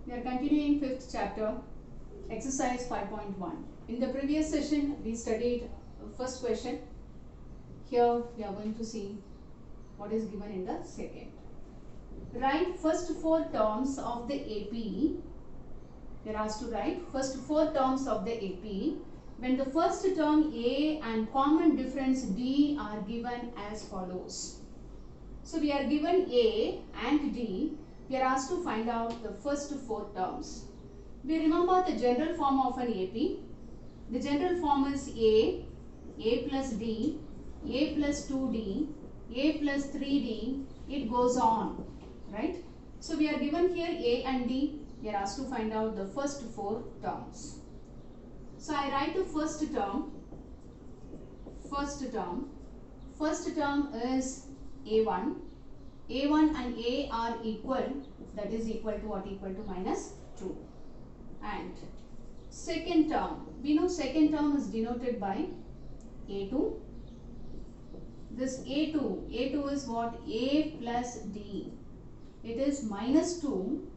We are continuing fifth chapter, exercise 5.1. In the previous session, we studied first question. Here we are going to see what is given in the second. Write first four terms of the AP. We are asked to write first four terms of the AP when the first term A and common difference D are given as follows. So we are given A and D. We are asked to find out the first four terms. We remember the general form of an AP. The general form is A plus D, A plus 2D, A plus 3D. It goes on, right? So we are given here A and D. We are asked to find out the first four terms. So I write the first term. First term is A1. A1 and A are equal, that is equal to what? Equal to minus 2. And second term, we know second term is denoted by A2. This A2 is what? A plus D. It is minus 2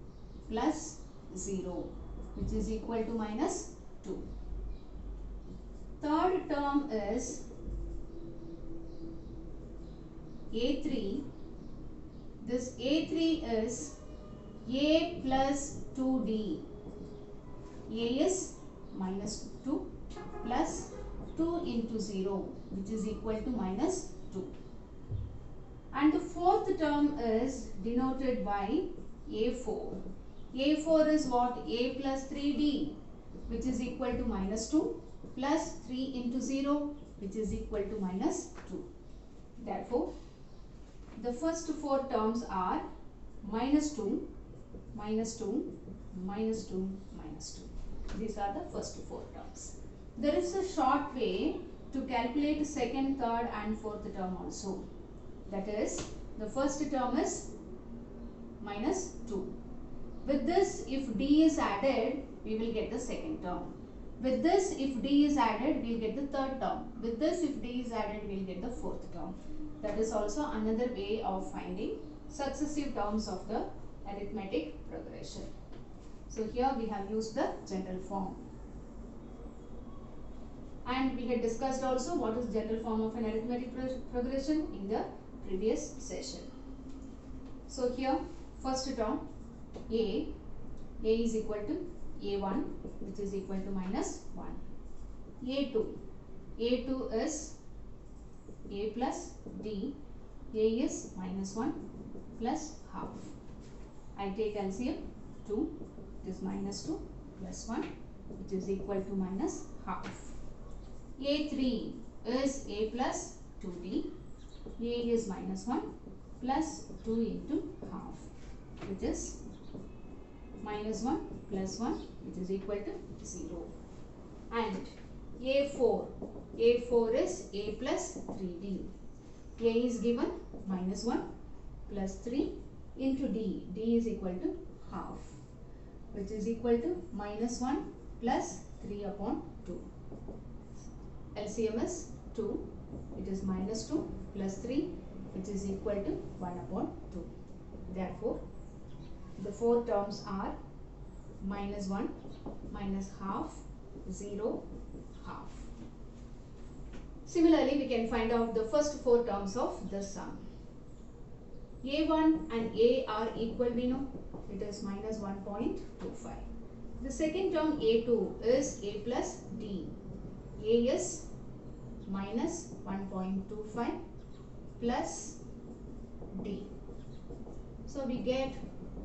plus 0, which is equal to minus 2. Third term is A3. This A3 is A plus 2D. A is minus 2 plus 2 into 0, which is equal to minus 2. And the fourth term is denoted by A4. A4 is what? A plus 3D, which is equal to minus 2 plus 3 into 0, which is equal to minus 2. Therefore, the first four terms are minus 2, minus 2, minus 2, minus 2. These are the first four terms. There is a short way to calculate second, third and fourth term also. That is, the first term is minus 2. With this, if D is added, we will get the second term. With this, if D is added, we will get the third term. With this, if D is added, we will get the fourth term. That is also another way of finding successive terms of the arithmetic progression. So here we have used the general form. And we had discussed also what is general form of an arithmetic progression in the previous session. So here first term A is equal to A1, which is equal to minus 1. A2 is A plus D. A is minus 1 plus half. I take LCM 2, it is minus 2 plus 1, which is equal to minus half. A3 is A plus 2D. A is minus 1 plus 2 into half, which is minus 1 plus 1, which is equal to 0. And A4 is A plus 3D. A is given minus 1 plus 3 into D. D is equal to half, which is equal to minus 1 plus 3 upon 2. LCM is 2. It is minus 2 plus 3, which is equal to 1 upon 2. Therefore, the four terms are minus 1, minus half, 0, half. Similarly, we can find out the first four terms of the sum. A1 and A are equal, we know. It is minus 1.25. The second term A2 is A plus D. A is minus 1.25 plus D. So we get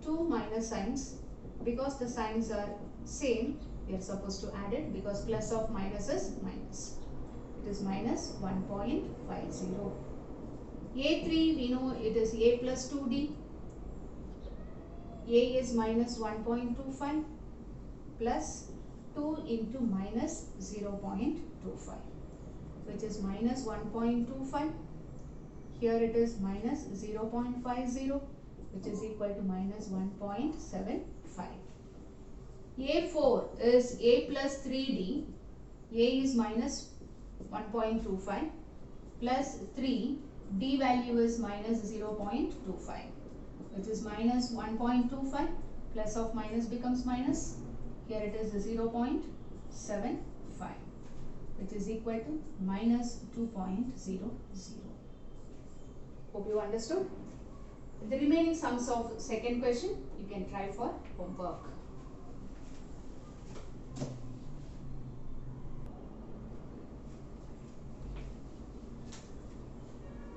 two minus signs. Because the signs are same, we are supposed to add it, because plus of minus is minus. It is minus 1.50. A3, we know it is A plus 2D. A is minus 1.25 plus 2 into minus 0.25, which is minus 1.25. Here it is minus 0.50, which is equal to minus 1.75. A4 is A plus 3D. A is minus 1.25 plus 3. D value is minus 0.25, which is minus 1.25 Plus of minus becomes minus. Here it is 0.75, which is equal to minus 2.00. Hope you understood. The remaining sums of second question you can try for homework.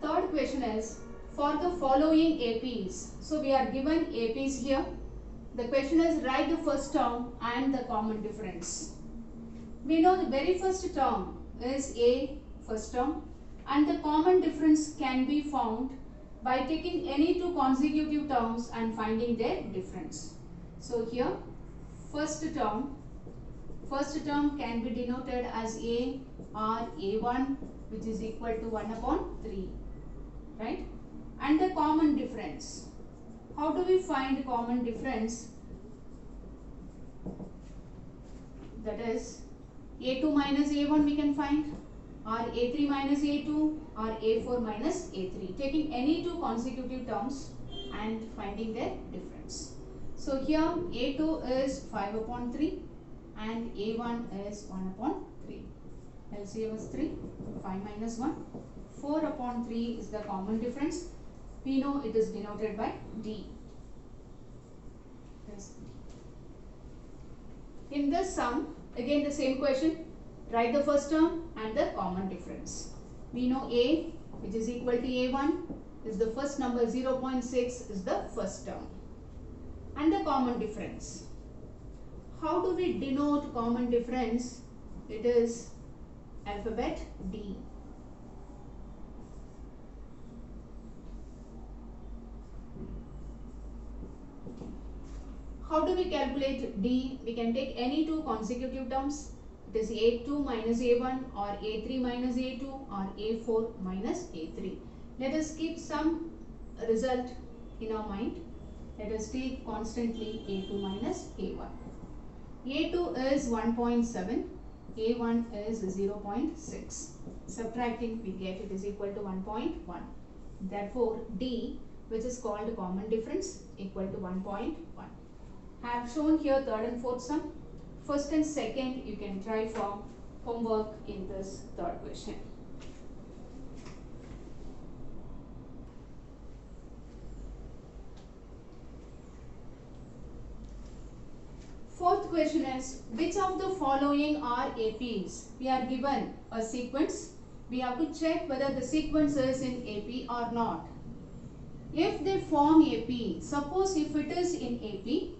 Third question is for the following APs. So we are given APs here. The question is write the first term and the common difference. We know the very first term is A, first term, and the common difference can be found by taking any two consecutive terms and finding their difference. So here first term can be denoted as A or A1, which is equal to 1 upon 3, right? And the common difference. How do we find common difference? That is A2 minus A1 we can find, or A3 minus A2, or A4 minus A3, taking any two consecutive terms and finding their difference. So here A2 is 5 upon 3 and A1 is 1 upon 3. LCM is 3, 5 minus 1, 4 upon 3 is the common difference. We know it is denoted by D. In this sum, again the same question, write the first term and the common difference. We know A, which is equal to A1, is the first number, 0.6 is the first term. And the common difference. How do we denote common difference? It is alphabet D. How do we calculate D? We can take any two consecutive terms. It is A2 minus A1 or A3 minus A2 or A4 minus A3. Let us keep some result in our mind. Let us take constantly A2 minus A1. A2 is 1.7, A1 is 0.6. Subtracting, we get it is equal to 1.1. Therefore, D, which is called common difference, equal to 1.1. I have shown here third and fourth sum. First and second you can try for homework in this third question. Fourth question is, which of the following are APs? We are given a sequence. We have to check whether the sequence is in AP or not. If they form AP, suppose if it is in AP,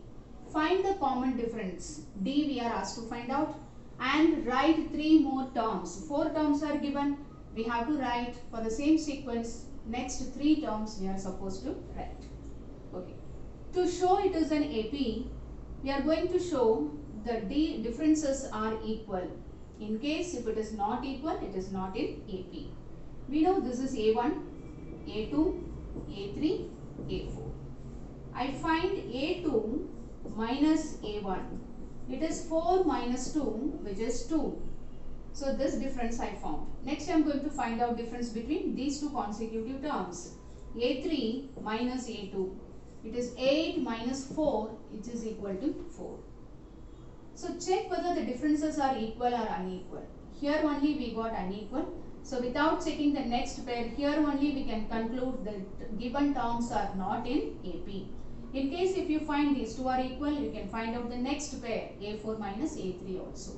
find the common difference. D we are asked to find out and write 3 more terms. 4 terms are given. We have to write for the same sequence. Next 3 terms we are supposed to write. Okay. To show it is an AP, we are going to show the D differences are equal. In case if it is not equal, it is not in AP. We know this is A1, A2, A3, A4. I find A2 minus A1. It is 4 minus 2, which is 2. So this difference I found. Next I am going to find out difference between these two consecutive terms. A3 minus A2. It is 8 minus 4, which is equal to 4. So check whether the differences are equal or unequal. Here only we got unequal. So without checking the next pair, here only we can conclude that given terms are not in AP. In case if you find these two are equal, you can find out the next pair, A4 minus A3 also.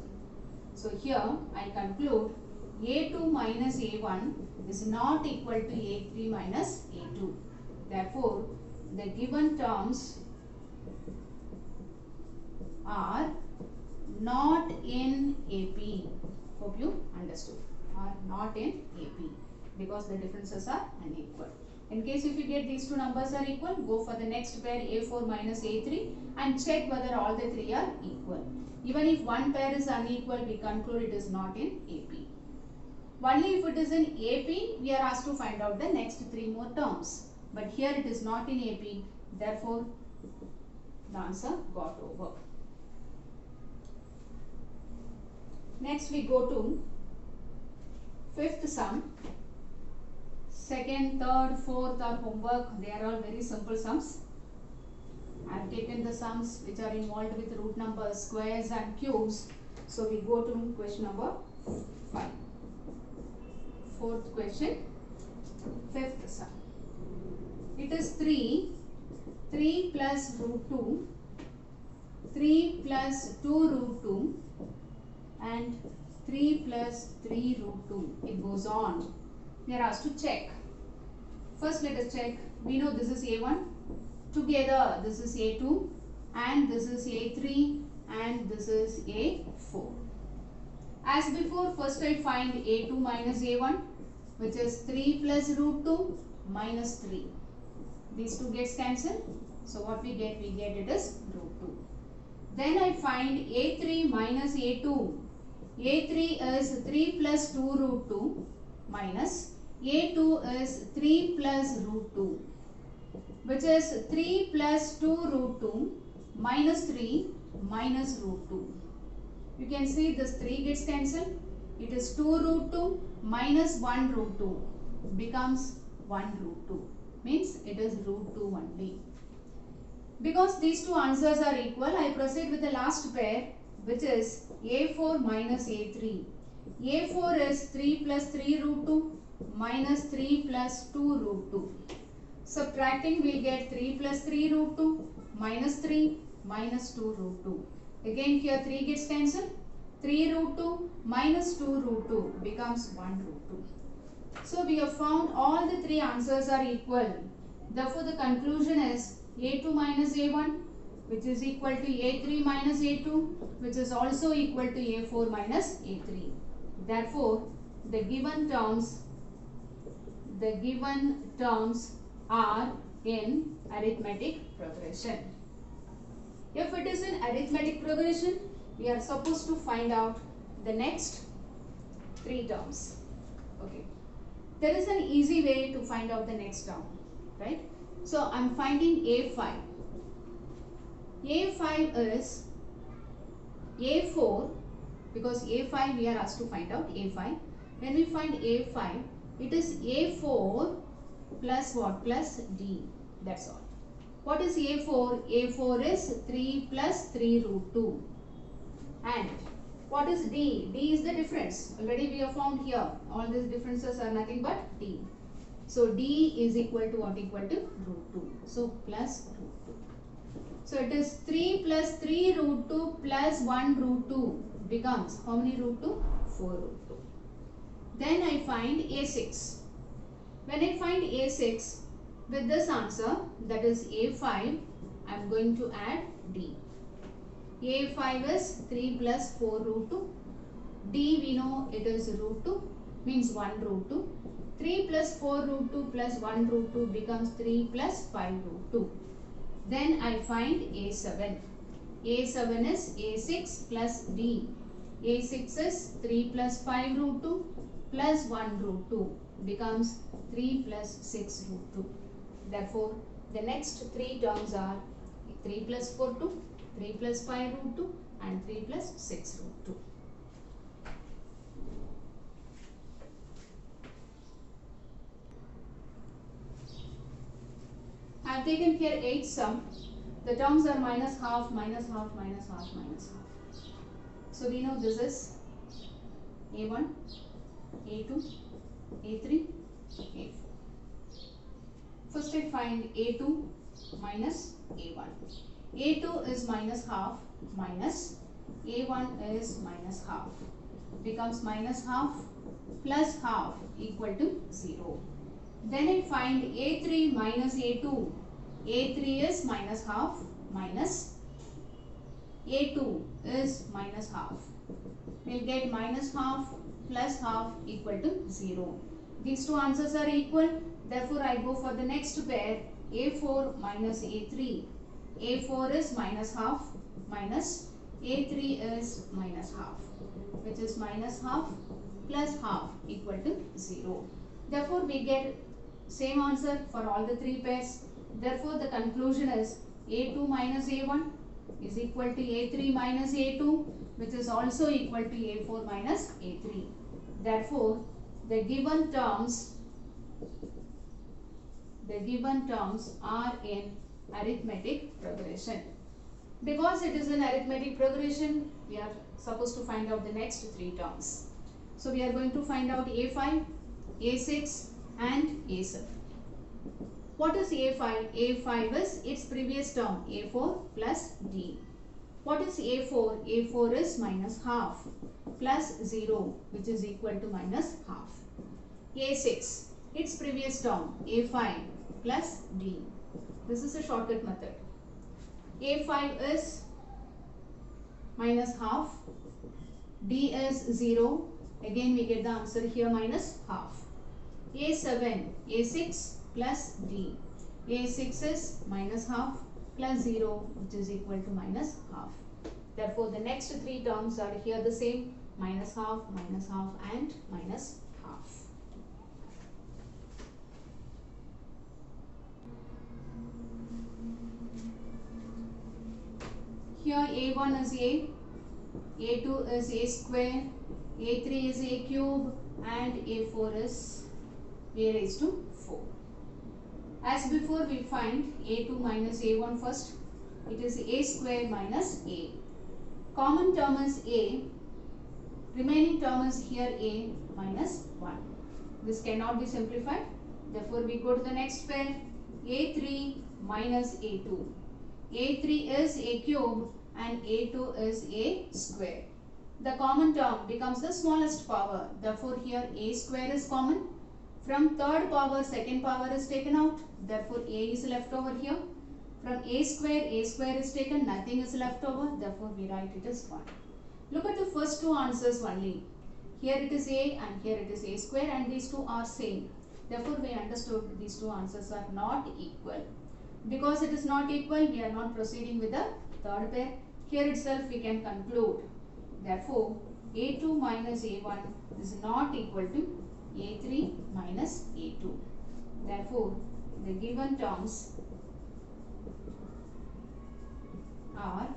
So here I conclude A2 minus A1 is not equal to A3 minus A2. Therefore, the given terms are not in AP. Hope you understood. Are not in AP because the differences are unequal. In case if you get these two numbers are equal, go for the next pair A4 minus A3 and check whether all the 3 are equal. Even if one pair is unequal, we conclude it is not in AP. Only if it is in AP, we are asked to find out the next 3 more terms. But here it is not in AP, therefore the answer got over. Next we go to fifth sum. Second, third, fourth are homework. They are all very simple sums. I have taken the sums which are involved with root numbers, squares and cubes. So we go to question number 5. Fourth question, fifth sum. It is 3 plus root 2, 3 plus 2 root 2 and 3 plus 3 root 2. It goes on. We are asked to check. First let us check. We know this is A1. Together this is A2 and this is A3 and this is A4. As before, first I find A2 minus A1, which is 3 plus root 2 minus 3. These two gets cancelled. So what we get it is root 2. Then I find A3 minus A2. A3 is 3 plus 2 root 2 minus A2 is 3 plus root 2, which is 3 plus 2 root 2 minus 3 minus root 2. You can see this 3 gets cancelled. It is 2 root 2 minus 1 root 2 becomes 1 root 2. Means it is root 2 only. Because these two answers are equal, I proceed with the last pair, which is A4 minus A3. A4 is 3 plus 3 root 2 minus 3 plus 2 root 2. Subtracting, we will get 3 plus 3 root 2 minus 3 minus 2 root 2. Again here 3 gets cancelled. 3 root 2 minus 2 root 2 becomes 1 root 2. So we have found all the three answers are equal. Therefore the conclusion is A2 minus A1, which is equal to A3 minus A2, which is also equal to A4 minus A3. Therefore the given terms are in arithmetic progression. If it is in arithmetic progression, we are supposed to find out the next three terms. Okay. There is an easy way to find out the next term, right? So I am finding A5. A5 is A4, because A5 we are asked to find out A5. When we find A5, it is A4 plus what? Plus D. That's all. What is A4? A4 is 3 plus 3 root 2. And what is D? D is the difference. Already we have found here. All these differences are nothing but D. So D is equal to what? Equal to root 2. So plus root 2. So it is 3 plus 3 root 2 plus 1 root 2 becomes how many root 2? 4 root 2. Then I find A6. When I find A6, with this answer, that is A5, I am going to add D. A5 is 3 plus 4 root 2. D we know it is root 2, means 1 root 2. 3 plus 4 root 2 plus 1 root 2 becomes 3 plus 5 root 2. Then I find A7. A7 is A6 plus D. A6 is 3 plus 5 root 2 plus 1 root 2 becomes 3 plus 6 root 2. Therefore, the next three terms are 3 plus 4 2, 3 plus 5 root 2 and 3 plus 6 root 2. I have taken here 8 sum. The terms are minus half, minus half, minus half, minus half. So we know this is A1, A2, A3, A4. First I find A2 minus A1. A2 is minus half minus A1 is minus half. Becomes minus half plus half equal to 0. Then I find A3 minus A2. A3 is minus half minus A2 is minus half. We will get minus half plus half equal to 0. These two answers are equal. Therefore, I go for the next pair, A4 minus A3. A4 is minus half minus A3 is minus half, which is minus half plus half equal to 0. Therefore, we get same answer for all the three pairs. Therefore, the conclusion is A2 minus A1 is equal to A3 minus A2, which is also equal to A4 minus A3. Therefore, the given terms are in arithmetic progression. Because it is an arithmetic progression, we are supposed to find out the next three terms. So we are going to find out A5, A6 and A7. What is A5? A5 is its previous term, A4 plus D. What is A4? A4 is minus half plus 0, which is equal to minus half. A6, its previous term, A5 plus D. This is a shortcut method. A5 is minus half, D is 0. Again we get the answer here minus half. A7, A6 plus D. A6 is minus half plus 0, which is equal to minus half. Therefore, the next three terms are here the same, minus half and minus half. Here A1 is A, A2 is A square, A3 is A cube and A4 is A raised to 4. As before, we find A2 minus A1 first. It is A square minus A. Common term is A. Remaining term is here A minus 1. This cannot be simplified. Therefore, we go to the next pair. A3 minus A2. A3 is A cube and A2 is A square. The common term becomes the smallest power. Therefore, here A square is common. From third power, second power is taken out. Therefore, A is left over here. From A square is taken. Nothing is left over. Therefore, we write it as 1. Look at the first two answers only. Here it is A and here it is A square and these two are same. Therefore, we understood these two answers are not equal. Because it is not equal, we are not proceeding with the third pair. Here itself we can conclude. Therefore, A2 minus A1 is not equal to A3 minus A2. Therefore, the given terms are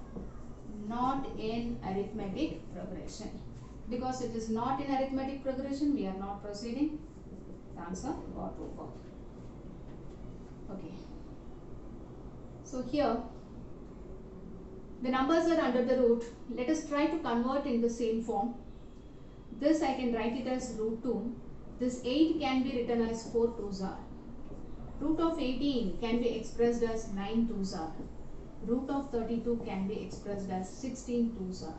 not in arithmetic progression. Because it is not in arithmetic progression, we are not proceeding. The answer got over. Okay. So here, the numbers are under the root. Let us try to convert in the same form. This I can write it as root 2. This 8 can be written as 4 2s are. Root of 18 can be expressed as 9 2s are. Root of 32 can be expressed as 16 2s are.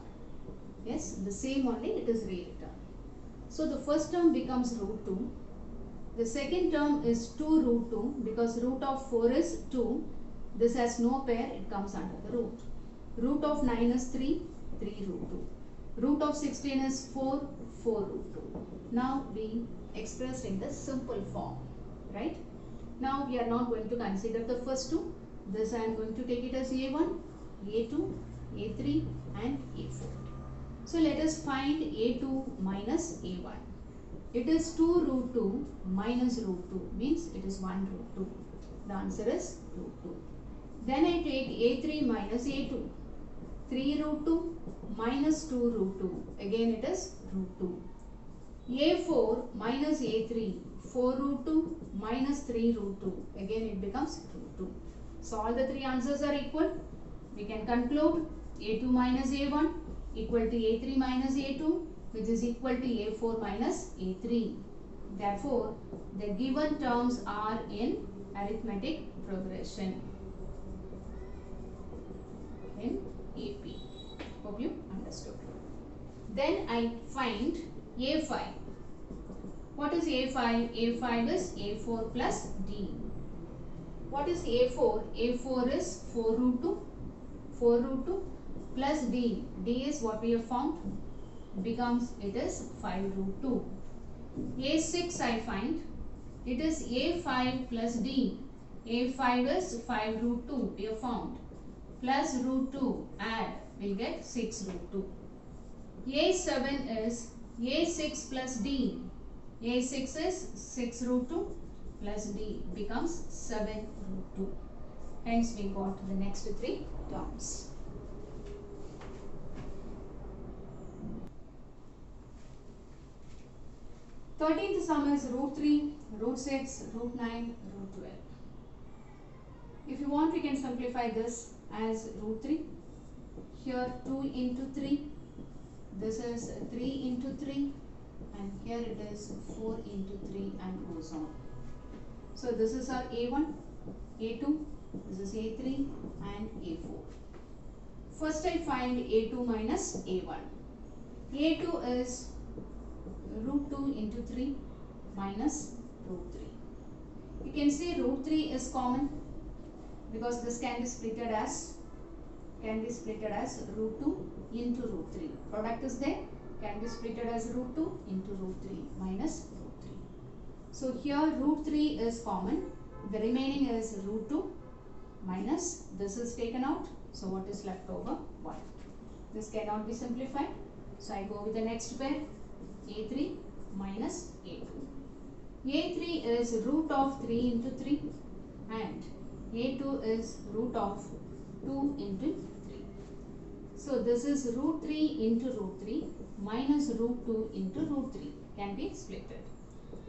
Yes, the same only it is rewritten. So the first term becomes root 2. The second term is 2 root 2 because root of 4 is 2. This has no pair, it comes under the root. Root of 9 is 3, 3 root 2. Root of 16 is 4, 4 root 2. Now we expressed in the simple form, right? Now we are not going to consider the first two. This I am going to take it as A1, A2, A3 and A4. So let us find A2 minus A1. It is 2 root 2 minus root 2 means it is 1 root 2. The answer is root 2. Then I take A3 minus A2. 3 root 2 minus 2 root 2. Again it is root 2. A4 minus A3. 4 root 2 minus 3 root 2. Again it becomes root 2. So all the three answers are equal. We can conclude A2 minus A1 equal to A3 minus A2, which is equal to A4 minus A3. Therefore, the given terms are in arithmetic progression in AP. Hope you understood. Then I find A5. What is A5? A5 is A4 plus D. What is A4? A4 is 4 root 2. 4 root 2 plus D. D is what we have found. Becomes it is 5 root 2. A6 I find. It is A5 plus D. A5 is 5 root 2 we have found. Plus root 2 add will get 6 root 2. A7 is A6 plus D. A6 is 6 root 2 plus D becomes 7 root 2. Hence we got the next three terms. Thirteenth sum is root 3, root 6, root 9, root 12. If you want, we can simplify this as root 3. Here 2 into 3. This is 3 into 3. And here it is 4 into 3 and goes on. So this is our A1, A2, this is A3 and A4. First I find A2 minus A1. A2 is root 2 into 3 minus root 3. You can see root 3 is common because this can be splitted as root 2 into root 3. Product is there, can be splitted as root 2 into root 3 minus root 3. So here root 3 is common. The remaining is root 2 minus this is taken out. So what is left over? 1. This cannot be simplified. So I go with the next pair. A3 minus A2. A3 is root of 3 into 3 and A2 is root of 2 into 3. So this is root 3 into root 3 minus root 2 into root 3 can be splitted.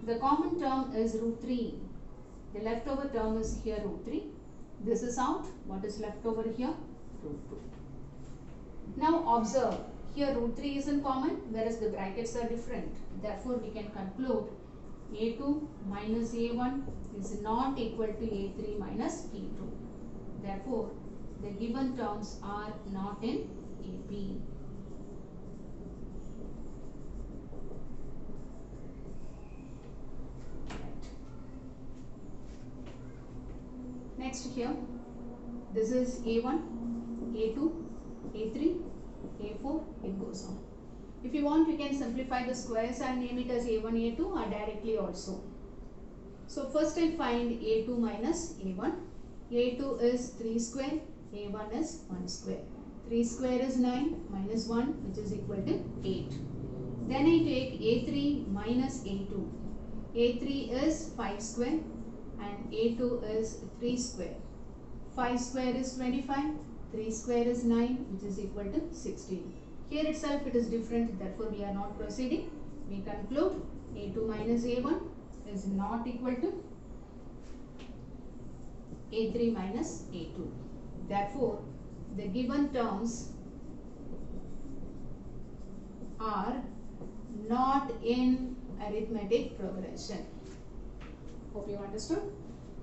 The common term is root 3. The leftover term is here root 3. This is out. What is left over here? Root 2. Now observe, here root 3 is in common whereas the brackets are different. Therefore we can conclude A2 minus A1 is not equal to A3 minus A2. Therefore the given terms are not in AP. Next here, this is A1, A2, A3, A4, it goes on. If you want, you can simplify the squares and name it as A1, A2 or directly also. So first I find A2 minus A1. A2 is 3 square, A1 is 1 square. 3 square is 9 minus 1 which is equal to 8. Then I take A3 minus A2. A3 is 5 square and A2 is 3 square. 5 square is 25, 3 square is 9 which is equal to 16. Here itself it is different, therefore we are not proceeding. We conclude A2 minus A1 is not equal to A3 minus A2. Therefore the given terms are not in arithmetic progression. Hope you understood.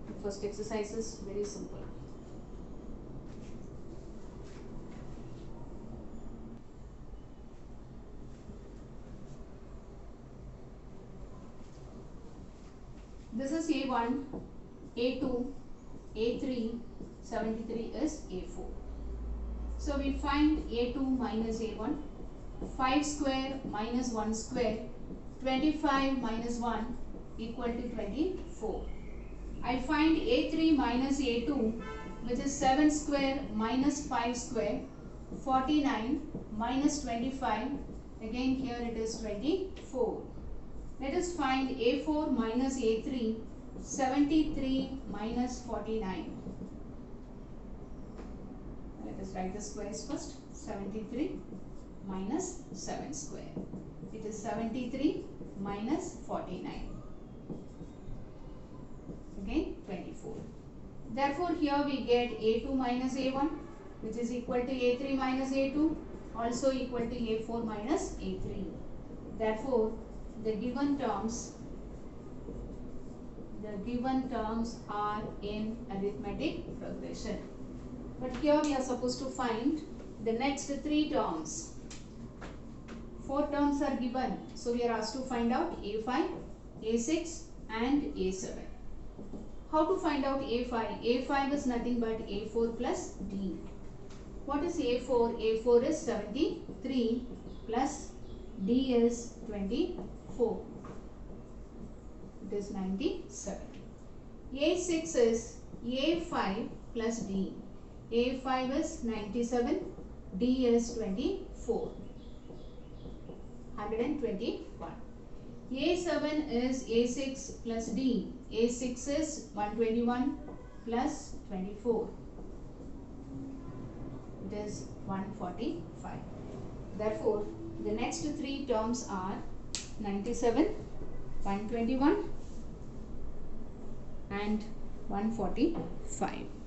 The first exercise is very simple. This is A1, A2, A3, 73 is A4. So we find A2 minus A1, 5 square minus 1 square, 25 minus 1 equal to 24. I find A3 minus A2 which is 7 square minus 5 square, 49 minus 25, again here it is 24. Let us find A4 minus A3, 73 minus 49. Let us write the squares first. 73 minus 7 square. It is 73 minus 49. Again 24. Therefore here we get A2 minus A1 which is equal to A3 minus A2 also equal to A4 minus A3. Therefore the given terms are in arithmetic progression. But here we are supposed to find the next 3 terms. 4 terms are given. So we are asked to find out A5, A6 and A7. How to find out A5? A5 is nothing but A4 plus D. What is A4? A4 is 73 plus D is 24. It is 97. A6 is A5 plus D. A5 is 97, D is 24. 121. A7 is A6 plus D. A6 is 121 plus 24. It is 145. Therefore, the next 3 terms are 97, 121 and 145.